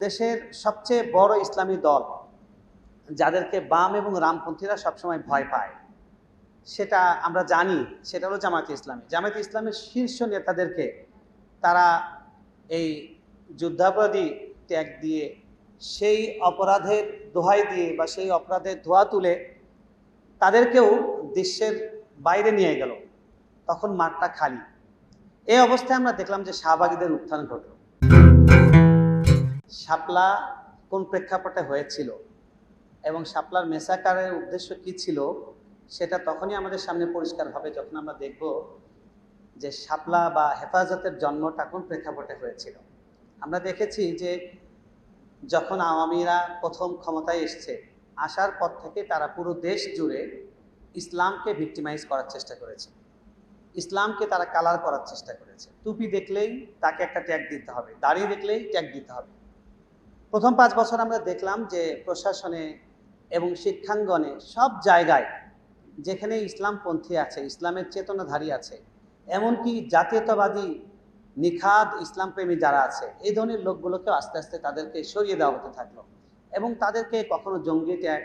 দেশের সবচেয়ে বড় ইসলামী দল যাদেরকে বাম এবং রামপন্থীরা সবসময় ভয় পায় সেটা আমরা জানি, সেটা হলো জামায়াতে ইসলামী। জামায়াতে ইসলামের শীর্ষ নেতাদেরকে তারা এই যুদ্ধাপরাধী ট্যাগ দিয়ে, সেই অপরাধের দোহাই দিয়ে বা সেই অপরাধের ধোয়া তুলে তাদেরকেও দেশের বাইরে নিয়ে গেল। তখন মাঠটা খালি। এই অবস্থায় আমরা দেখলাম যে শাহবাগীদের উত্থান ঘটল। শাপলা কোন প্রেক্ষাপটে হয়েছিল এবং শাপলার মেসাকারের উদ্দেশ্য কি ছিল সেটা তখনই আমাদের সামনে পরিষ্কার হবে যখন আমরা দেখব যে শাপলা বা হেফাজতের জন্মটা কোন প্রেক্ষাপটে হয়েছিল। আমরা দেখেছি যে যখন আওয়ামীরা প্রথম ক্ষমতায় এসছে, আসার পর থেকে তারা পুরো দেশ জুড়ে ইসলামকে ভিক্টিমাইজ করার চেষ্টা করেছে, ইসলামকে তারা কালার করার চেষ্টা করেছে। টুপি দেখলেই তাকে একটা ট্যাগ দিতে হবে, দাড়ি দেখলেই ট্যাগ দিতে হবে। প্রথম 5 বছর আমরা দেখলাম যে প্রশাসনে এবং শিক্ষাঙ্গনে সব জায়গায় যেখানে ইসলামপন্থী আছে, ইসলামের চেতনাধারী আছে, এমনকি জাতীয়তাবাদী নিখাদ ইসলামপ্রেমী যারা আছে, এই ধরনের লোকগুলোকেও আস্তে আস্তে তাদেরকে সরিয়ে দেওয়া হতে থাকলো এবং তাদেরকে কখনো জঙ্গি ট্যাগ,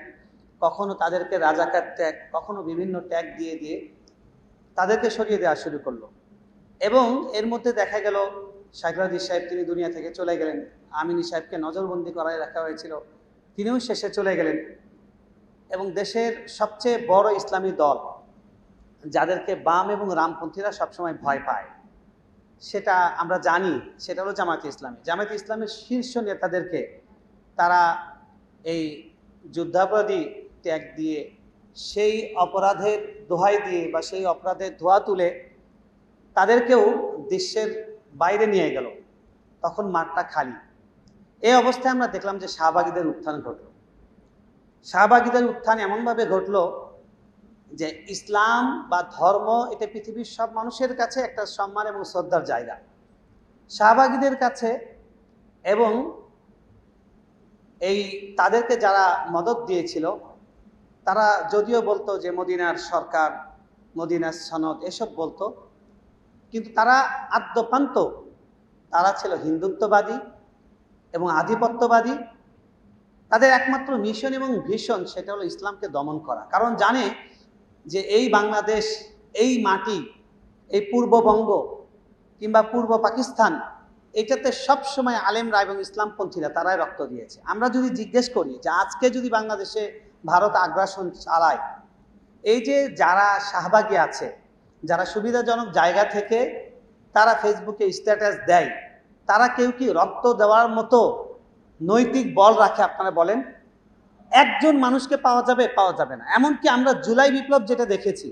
কখনো তাদেরকে রাজাকার ট্যাগ, কখনো বিভিন্ন ট্যাগ দিয়ে দিয়ে তাদেরকে সরিয়ে দেওয়া শুরু করলো। এবং এর মধ্যে দেখা গেল সাইফুল সাহেব তিনি দুনিয়া থেকে চলে গেলেন, আমিনী সাহেবকে নজরবন্দি করায় রাখা হয়েছিল, তিনিও শেষে চলে গেলেন। এবং দেশের সবচেয়ে বড় ইসলামী দল যাদেরকে বাম এবং রামপন্থীরা সবসময় ভয় পায় সেটা আমরা জানি, সেটা হলো জামায়াতে ইসলামী। জামায়াতে ইসলামের শীর্ষ নেতাদেরকে তারা এই যুদ্ধাপরাধী ট্যাগ দিয়ে, সেই অপরাধের দোহাই দিয়ে বা সেই অপরাধের ধোয়া তুলে তাদেরকেও দেশের বাইরে নিয়ে গেল। তখন মাঠটা খালি। এই অবস্থায় আমরা দেখলাম যে শাহবাগীদের উত্থান ঘটল। শাহবাগীদের উত্থান এমনভাবে ঘটল যে ইসলাম বা ধর্ম এটা পৃথিবীর সব মানুষের কাছে একটা সম্মান এবং শ্রদ্ধার জায়গা। শাহবাগীদের কাছে এবং এই তাদেরকে যারা মদদ দিয়েছিল তারা যদিও বলতো যে মদিনার সরকার, মদিনার সনদ এসব বলতো, কিন্তু তারা আদ্যপান্ত তারা ছিল হিন্দুত্ববাদী এবং আধিপত্যবাদী। তাদের একমাত্র মিশন এবং ভিশন সেটা হলো ইসলামকে দমন করা। কারণ জানে যে এই বাংলাদেশ, এই মাটি, এই পূর্ববঙ্গ কিংবা পূর্ব পাকিস্তান, এটাতে সবসময় আলেমরা এবং ইসলামপন্থীরা তারাই রক্ত দিয়েছে। আমরা যদি জিজ্ঞেস করি যে আজকে যদি বাংলাদেশে ভারত আগ্রাসন চালায়, এই যে যারা শাহবাগী আছে, যারা সুবিধাজনক জায়গা থেকে তারা ফেসবুকে স্ট্যাটাস দেয়, তারা কেউ কি রক্ত দেওয়ার মতো নৈতিক বল রাখে? আপনারা বলেন, একজন মানুষকে পাওয়া যাবে? পাওয়া যাবে না। এমনকি আমরা জুলাই বিপ্লব যেটা দেখেছি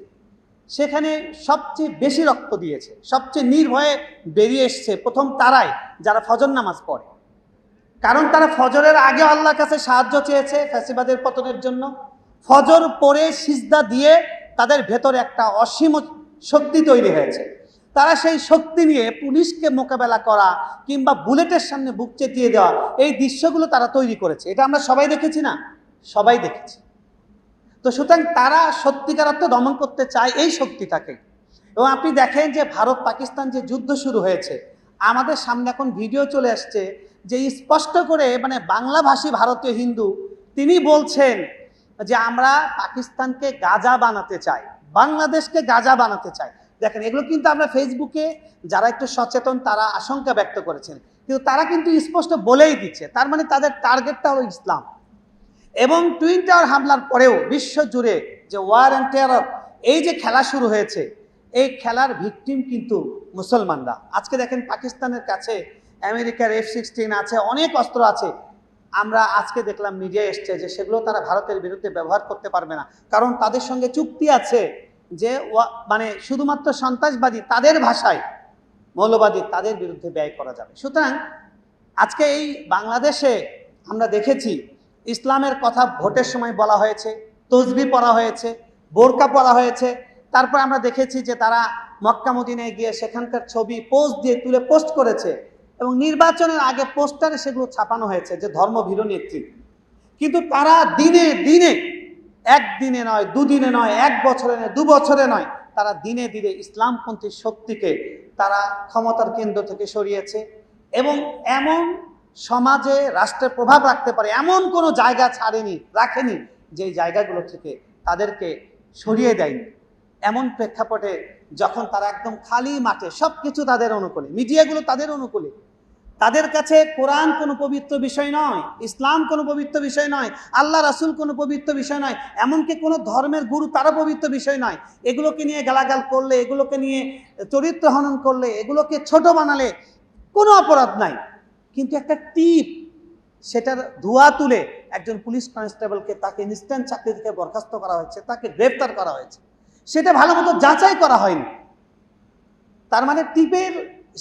সেখানে সবচেয়ে বেশি রক্ত দিয়েছে, সবচেয়ে নির্ভয়ে বেরিয়ে এসছে প্রথম তারাই যারা ফজর নামাজ পড়ে। কারণ তারা ফজরের আগে আল্লাহর কাছে সাহায্য চেয়েছে ফ্যাসিবাদের পতনের জন্য। ফজর পড়ে সিজদা দিয়ে তাদের ভেতরে একটা অসীম শক্তি তৈরি হয়েছে। তারা সেই শক্তি নিয়ে পুলিশকে মোকাবেলা করা কিংবা বুলেটের সামনে বুক চেতিয়ে দেওয়া, এই দৃশ্যগুলো তারা তৈরি করেছে। এটা আমরা সবাই দেখেছি না? সবাই দেখেছি। তো সুতরাং তারা সত্যিকার অর্থে দমন করতে চায় এই শক্তিটাকে। এবং আপনি দেখেন যে ভারত পাকিস্তান যে যুদ্ধ শুরু হয়েছে, আমাদের সামনে এখন ভিডিও চলে আসছে যে স্পষ্ট করে মানে বাংলাভাষী ভারতীয় হিন্দু তিনি বলছেন যে আমরা পাকিস্তানকে গাজা বানাতে চাই, বাংলাদেশকে গাজা বানাতে চাই। দেখেন, এগুলো কিন্তু আমরা ফেসবুকে যারা একটু সচেতন তারা আশঙ্কা ব্যক্ত করেছেন, কিন্তু তারা কিন্তু স্পষ্ট বলেই দিচ্ছে, তার মানে তাদের টার্গেটটা হলো ইসলাম। এবং টুইন টাওয়ার হামলার পরেও বিশ্ব জুড়ে যে ওয়ার অ্যান্ড টেরর, এই যে খেলা শুরু হয়েছে, এই খেলার ভিকটিম কিন্তু মুসলমানরা। আজকে দেখেন পাকিস্তানের কাছে আমেরিকার F-16 আছে, অনেক অস্ত্র আছে। আমরা আজকে দেখলাম মিডিয়া এসছে যে সেগুলো তারা ভারতের বিরুদ্ধে ব্যবহার করতে পারবে না, কারণ তাদের সঙ্গে চুক্তি আছে যে মানে শুধুমাত্র সন্ত্রাসবাদী, তাদের ভাষায় মৌলবাদী, তাদের বিরুদ্ধে ব্যয় করা যাবে। সুতরাং আজকে এই বাংলাদেশে আমরা দেখেছি ইসলামের কথা ভোটের সময় বলা হয়েছে, তসবিহ পড়া হয়েছে, বোরকা পড়া হয়েছে। তারপর আমরা দেখেছি যে তারা মক্কা মদিনায় গিয়ে সেখানকার ছবি পোস্ট দিয়ে তুলে পোস্ট করেছে এবং নির্বাচনের আগে পোস্টারে সেগুলো ছাপানো হয়েছে যে ধর্মভীরু নেত্রী। কিন্তু তারা দিনে দিনে, একদিনে নয়, দুদিনে নয়, 1 বছরে নয়, 2 বছরে নয়, তারা দিনে দিনে ইসলামপন্থী শক্তিকে তারা ক্ষমতার কেন্দ্র থেকে সরিয়েছে এবং এমন সমাজে রাষ্ট্রে প্রভাব রাখতে পারে এমন কোনো জায়গা রাখেনি যে জায়গাগুলো থেকে তাদেরকে সরিয়ে দেয়নি। এমন প্রেক্ষাপটে যখন তারা একদম খালি মাঠে, সবকিছু তাদের অনুকূলে, মিডিয়াগুলো তাদের অনুকূলে, তাদের কাছে কোরআন কোনো পবিত্র বিষয় নয়, ইসলাম কোনো পবিত্র বিষয় নয়, আল্লাহ রাসূল কোনো পবিত্র বিষয় নয়, এমনকি কোনো ধর্মের গুরু তারা পবিত্র বিষয় নয়। এগুলোকে নিয়ে গালাগাল করলে, এগুলোকে নিয়ে চরিত্র হনন করলে, এগুলোকে ছোট বানালে কোনো অপরাধ নাই। কিন্তু একটা টিপ, সেটার ধোঁয়া তুলে একজন পুলিশ কনস্টেবলকে তাকে ইনস্ট্যান্ট চাকরি থেকে বরখাস্ত করা হয়েছে, তাকে গ্রেফতার করা হয়েছে, সেটা ভালো মতো যাচাই করা হয়নি। তার মানে টিপের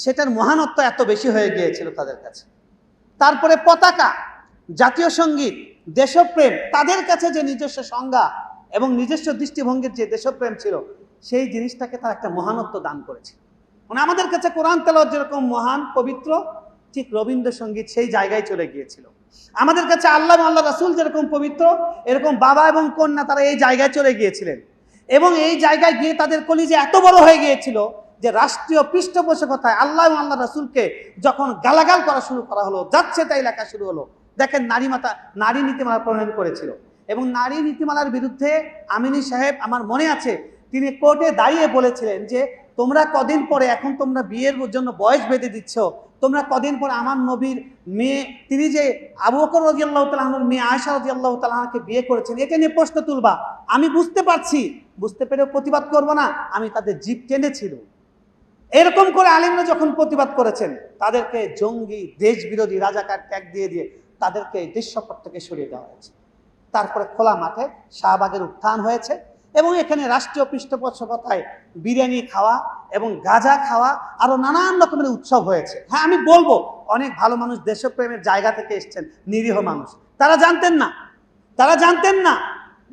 সেটার মহানত্ব এত বেশি হয়ে গিয়েছিল তাদের কাছে। তারপরে পতাকা, জাতীয় সঙ্গীত, দেশপ্রেম, তাদের কাছে যে নিজস্ব সংজ্ঞা এবং নিজস্ব দৃষ্টিভঙ্গির যে দেশপ্রেম ছিল, সেই জিনিসটাকে তার একটা মহানত্ব দান করেছে। মানে আমাদের কাছে কোরআন তেলাওয়াত যেরকম মহান পবিত্র, ঠিক রবীন্দ্রসঙ্গীত সেই জায়গায় চলে গিয়েছিল। আমাদের কাছে আল্লাহ এবং আল্লাহ রাসূল যেরকম পবিত্র, এরকম বাবা এবং কন্যা তারা এই জায়গায় চলে গিয়েছিলেন। এবং এই জায়গায় গিয়ে তাদের কলিজা এত বড় হয়ে গিয়েছিল যে রাষ্ট্রীয় পৃষ্ঠপোষকতায় আল্লাহ এবং আল্লাহ রাসূলকে যখন গালাগাল করা শুরু করা হলো, যাচ্ছে তাই লেখা শুরু হলো। দেখেন, নারী নীতিমালা প্রণয়ন করেছিল এবং নারী নীতিমালার বিরুদ্ধে আমিনী সাহেব, আমার মনে আছে, তিনি কোর্টে দাঁড়িয়ে বলেছিলেন যে তোমরা কদিন পরে, এখন তোমরা বিয়ের জন্য বয়স বেঁধে দিচ্ছ, তোমরা কদিন পরে আমার নবীর মেয়ে, তিনি যে আবু বকর রাদিয়াল্লাহু তাআলা আনহুর মেয়ে আয়েশা রাদিয়াল্লাহু তাআলা আনহাকে বিয়ে করেছেন, এটা নিয়ে প্রশ্ন তুলবা। আমি বুঝতে পারছি, বুঝতে পেরেও প্রতিবাদ করব না, আমি তাদের জিভ টেনেছিল। এরকম করে আলেমরা যখন প্রতিবাদ করেছেন, তাদেরকে জঙ্গি, দেশ বিরোধী, রাজাকার ট্যাগ দিয়ে তাদেরকে দৃশ্যপট থেকে সরিয়ে দেওয়া হয়েছে। তারপরে খোলা মাঠে শাহবাগের উত্থান হয়েছে এবং এখানে রাষ্ট্রীয় পৃষ্ঠপোষকতায় বিরিয়ানি খাওয়া এবং গাঁজা খাওয়া, আরো নানান রকমের উৎসব হয়েছে। হ্যাঁ, আমি বলবো অনেক ভালো মানুষ, দেশপ্রেমের জায়গা থেকে এসছেন, নিরীহ মানুষ, তারা জানতেন না,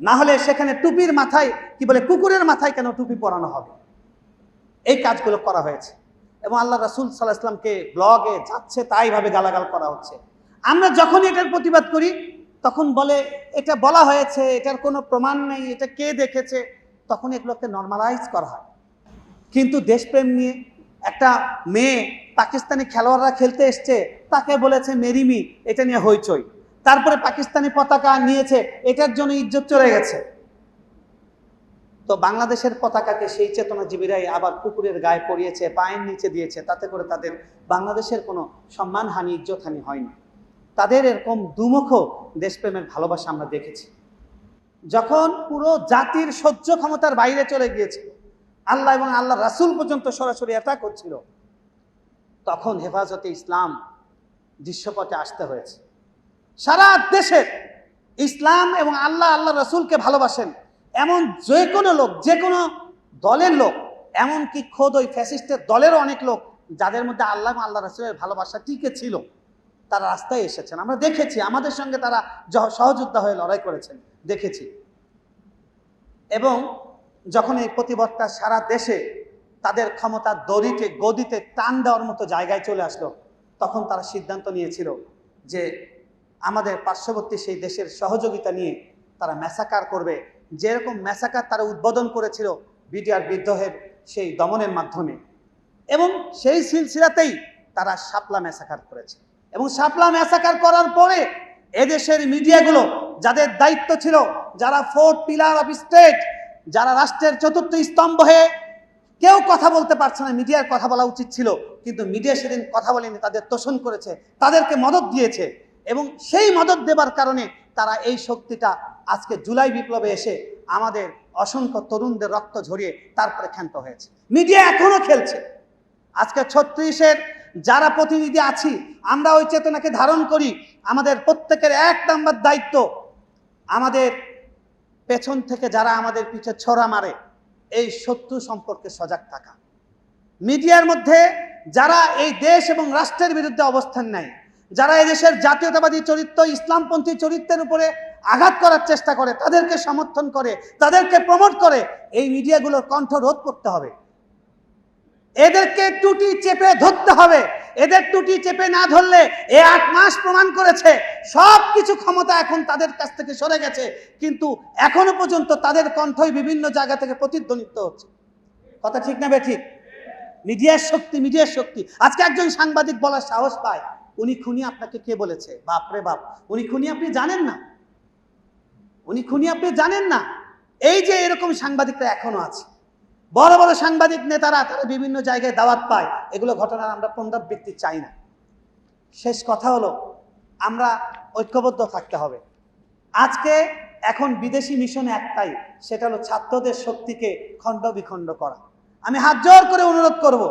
না হলে সেখানে টুপির মাথায়, কি বলে, কুকুরের মাথায় কেন টুপি পরানো হবে? এই কাজগুলো করা হয়েছে এবং আল্লাহ রাসূল সাল্লাল্লাহু আলাইহি ওয়াসাল্লামকে ব্লগে যাচ্ছে তাই ভাবে গালাগাল করা হচ্ছে। আমরা যখন এটার প্রতিবাদ করি তখন বলে এটা বলা হয়েছে, এটার কোনো প্রমাণ নেই, এটা কে দেখেছে, তখন এগুলোকে নর্মালাইজ করা হয়। কিন্তু দেশপ্রেম নিয়ে একটা মেয়ে, পাকিস্তানি খেলোয়াড়রা খেলতে এসছে, তাকে বলেছে মেরিমি, এটা নিয়ে হইচই। তারপরে পাকিস্তানি পতাকা নিয়েছে, এটার জন্য ইজ্জত চলে গেছে। তো বাংলাদেশের পতাকাকে সেই চেতনাজীবীরাই আবার কুকুরের গায়ে পরিয়েছে, পায়ের নিচে দিয়েছে, তাতে করে তাদের বাংলাদেশের কোনো সম্মানহানি, ইজ্জতহানি হয়নি। তাদের এরকম দুমুখ দেশপ্রেমের ভালোবাসা আমরা দেখেছি। যখন পুরো জাতির সহ্য ক্ষমতার বাইরে চলে গিয়েছিল, আল্লাহ এবং আল্লাহ রাসূল পর্যন্ত সরাসরি অ্যাটাক হচ্ছিল, তখন হেফাজতে ইসলাম দৃশ্যপটে আসতে হয়েছে। সারা দেশের ইসলাম এবং আল্লাহ রাসূলকে ভালোবাসেন এমন যে কোনো লোক, যে কোনো দলের লোক, এমনকি খোদ ওই ফ্যাসিস্টের দলেরও অনেক লোক যাদের মধ্যে আল্লাহ এবং আল্লাহ রাসূলের ভালোবাসা টিকে ছিল, তারা রাস্তায় এসেছেন। আমরা দেখেছি, আমাদের সঙ্গে তারা সহযোদ্ধা হয়ে লড়াই করেছেন, দেখেছি। এবং যখন এই প্রতিবাদটা সারা দেশে তাদের ক্ষমতার গদিতে টান দেওয়ার মতো জায়গায় চলে আসলো, তখন তারা সিদ্ধান্ত নিয়েছিল যে আমাদের পার্শ্ববর্তী সেই দেশের সহযোগিতা নিয়ে তারা ম্যাসাকার করবে। যেরকম ম্যাসাকার তারা উদ্বোধন করেছিল বিডিআর বিদ্রোহের সেই দমনের মাধ্যমে, এবং সেই সিলসিলাতেই তারা শাপলা ম্যাসাকার করেছে। এবং শাপলা ম্যাসাকার করার পরে এদেশের মিডিয়াগুলো, যাদের দায়িত্ব ছিল, যারা ফোর্থ পিলার অফ স্টেট, যারা রাষ্ট্রের চতুর্থ স্তম্ভ হয়ে কেউ কথা বলতে পারছে না, মিডিয়ার কথা বলা উচিত ছিল, কিন্তু মিডিয়া সেদিন কথা বলেনি, তাদের তোষণ করেছে, তাদেরকে মদত দিয়েছে। এবং সেই মদত দেবার কারণে তারা এই শক্তিটা আজকে জুলাই বিপ্লবে এসে আমাদের অসংখ্য তরুণদের রক্ত ঝরিয়ে তারপরে ক্ষান্ত হয়েছে। মিডিয়া এখনো খেলছে। আজকে 36-এর যারা প্রতিনিধি আছি, আমরা ওই চেতনাকে ধারণ করি। আমাদের প্রত্যেকের এক নাম্বার দায়িত্ব, আমাদের পেছন থেকে যারা আমাদের পিছে ছোরা মারে, এই শত্রু সম্পর্কে সজাগ থাকা। মিডিয়ার মধ্যে যারা এই দেশ এবং রাষ্ট্রের বিরুদ্ধে অবস্থান নেয়, যারা এদেশের জাতীয়তাবাদী চরিত্র, ইসলামপন্থী চরিত্রের উপরে আঘাত করার চেষ্টা করে, তাদেরকে সমর্থন করে, তাদেরকে প্রমোট করে, এই মিডিয়াগুলোর কণ্ঠ রোধ করতে হবে। এদেরকে টুটি চেপে ধরতে হবে। এদের টুটি চেপে না ধরলে, 8 মাস প্রমাণ করেছে সব কিছু ক্ষমতা এখন তাদের কাছ থেকে সরে গেছে, কিন্তু এখনো পর্যন্ত তাদের কণ্ঠই বিভিন্ন জায়গা থেকে প্রতিধ্বনিত হচ্ছে। কথা ঠিক না বেঠিক? মিডিয়ার শক্তি। আজকে একজন সাংবাদিক বলার সাহস পায়, উনি খুনি আপনাকে কে বলেছে? বাপরে বাপ, উনি খুনি আপনি জানেন না, উনি খুনি আপনি জানেন না। এই যে এরকম সাংবাদিকরা এখনো আছে, বড় বড় সাংবাদিক নেতারা, তারা বিভিন্ন জায়গায় দাওয়াত পায়, এগুলো ঘটনার আমরা পুনরাবৃত্তি চাই না। শেষ কথা হলো, আমরা ঐক্যবদ্ধ থাকতে হবে। আজকে এখন বিদেশি মিশন একটাই, সেটা হলো ছাত্রদের শক্তিকে খণ্ড বিখণ্ড করা। আমি হাত জোর করে অনুরোধ করব,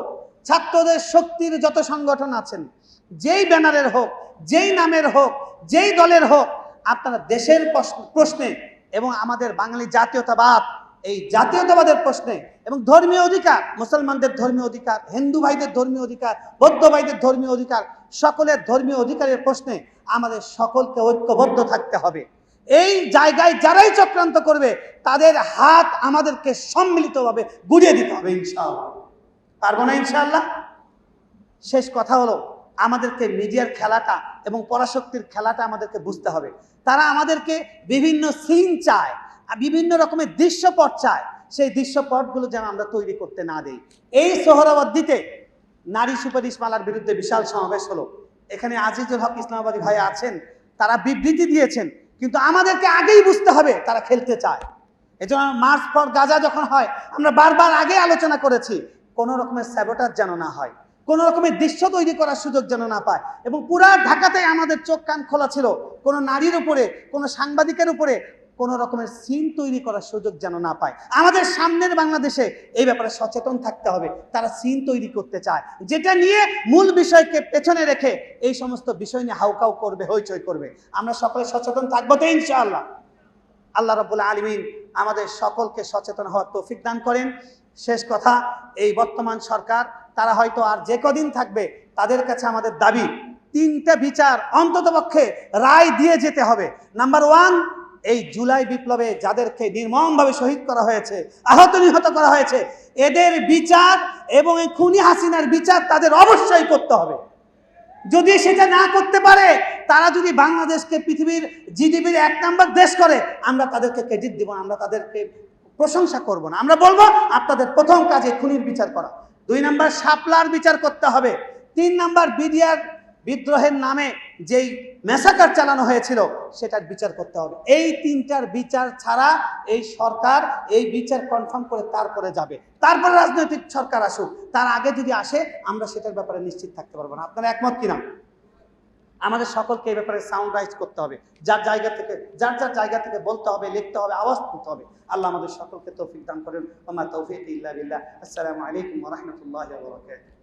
ছাত্রদের শক্তির যত সংগঠন আছেন, যেই ব্যানারের হোক, যেই নামের হোক, যেই দলের হোক, আপনারা দেশের প্রশ্নে এবং আমাদের বাঙালি জাতীয়তাবাদ, এই জাতীয়তাবাদের প্রশ্নে এবং ধর্মীয় অধিকার, মুসলমানদের ধর্মীয় অধিকার, হিন্দু ভাইদের ধর্মীয় অধিকার, বৌদ্ধ ভাইদের ধর্মীয় অধিকার, সকলের ধর্মীয় অধিকারের প্রশ্নে আমাদের সকলকে ঐক্যবদ্ধ থাকতে হবে। এই জায়গায় যারাই চক্রান্ত করবে, তাদের হাত আমাদেরকে সম্মিলিতভাবে গুড়িয়ে দিতে হবে ইনশাআল্লাহ। পারবো না ইনশাআল্লাহ? শেষ কথা হলো, আমাদেরকে মিডিয়ার খেলাটা এবং পরাশক্তির খেলাটা আমাদেরকে বুঝতে হবে। তারা আমাদেরকে বিভিন্ন সিন চায়, বিভিন্ন রকমের দৃশ্যপট চায়, সেই দৃশ্যপটগুলো যেন আমরা তৈরি করতে না দেই। এই সোহরাওয়ার্দীতে নারী সুপারিশ মালার বিরুদ্ধে বিশাল সমাবেশ হলো। এখানে আজিজুল হক ইসলামাবাদী ভাই আছেন, তারা বিবৃতি দিয়েছেন, কিন্তু আমাদেরকে আগেই বুঝতে হবে তারা খেলতে চায়। এজন্য মার্চ ফর গাজা যখন হয়, আমরা বারবার আগে আলোচনা করেছি, কোনো রকমের স্যাবোটাজ যেন না হয়, কোনো রকমের দৃশ্য তৈরি করার সুযোগ যেন না পায়। এবং পুরা ঢাকাতে আমাদের চোখ কান খোলা ছিল, কোনো নারীর উপরে, কোনো সাংবাদিকের উপরে কোনো রকমের সিন তৈরি করার সুযোগ যেন না পায়। আমাদের সামনের বাংলাদেশে এই ব্যাপারে সচেতন থাকতে হবে। তারা সিন তৈরি করতে চায়, যেটা নিয়ে মূল বিষয়কে পেছনে রেখে এই সমস্ত বিষয় নিয়ে হাউকাউ করবে, হইচই করবে। আমরা সকলে সচেতন থাকবো তো ইনশাআল্লাহ। আল্লাহ রাব্বুল আলামিন আমাদের সকলকে সচেতন হওয়ার তৌফিক দান করেন। শেষ কথা, এই বর্তমান সরকার, তারা হয়তো আর যে কদিন থাকবে, তাদের কাছে আমাদের দাবি, 3টা বিচার অন্ততপক্ষে রায় দিয়ে যেতে হবে। নাম্বার 1, এই জুলাই বিপ্লবে যাদেরকে নির্মমভাবে শহীদ করা হয়েছে, আহত নিহত করা হয়েছে, এদের বিচার এবং এই খুনি হাসিনার বিচার তাদের অবশ্যই করতে হবে। যদি সেটা না করতে পারে, তারা যদি বাংলাদেশকে পৃথিবীর জিডিপির 1 নম্বর দেশ করে, আমরা তাদেরকে ক্রেডিট দিব, আমরা তাদেরকে প্রশংসা করব না। আমরা বলবো আপনাদের প্রথম কাজে খুনির বিচার করা, 2 নম্বর শাপলার বিচার করতে হবে, 3 নম্বর বিডিআর বিদ্রোহের নামে যেই ম্যাসাকার চালানো হয়েছিল সেটার বিচার করতে হবে। এই 3টার বিচার ছাড়া এই সরকার এই বিচার কনফার্ম করে তারপরে যাবে। তারপরে রাজনৈতিক সরকার আসুক, তার আগে যদি আসে আমরা সেটার ব্যাপারে নিশ্চিত থাকতে পারবো না। আপনারা একমত কিনা? আমাদের সকলকে এই ব্যাপারে সাউন্ড রাইজ করতে হবে, যার যার জায়গা থেকে বলতে হবে, লিখতে হবে, আওয়াজ তুলতে হবে। আল্লাহ আমাদের সকলকে তৌফিক দান করেন। ওয়া মা তৌফিক ইল্লা বিল্লাহ। আসসালামু আলাইকুম ওয়া রাহমাতুল্লাহি ওয়া বারাকাতুহু।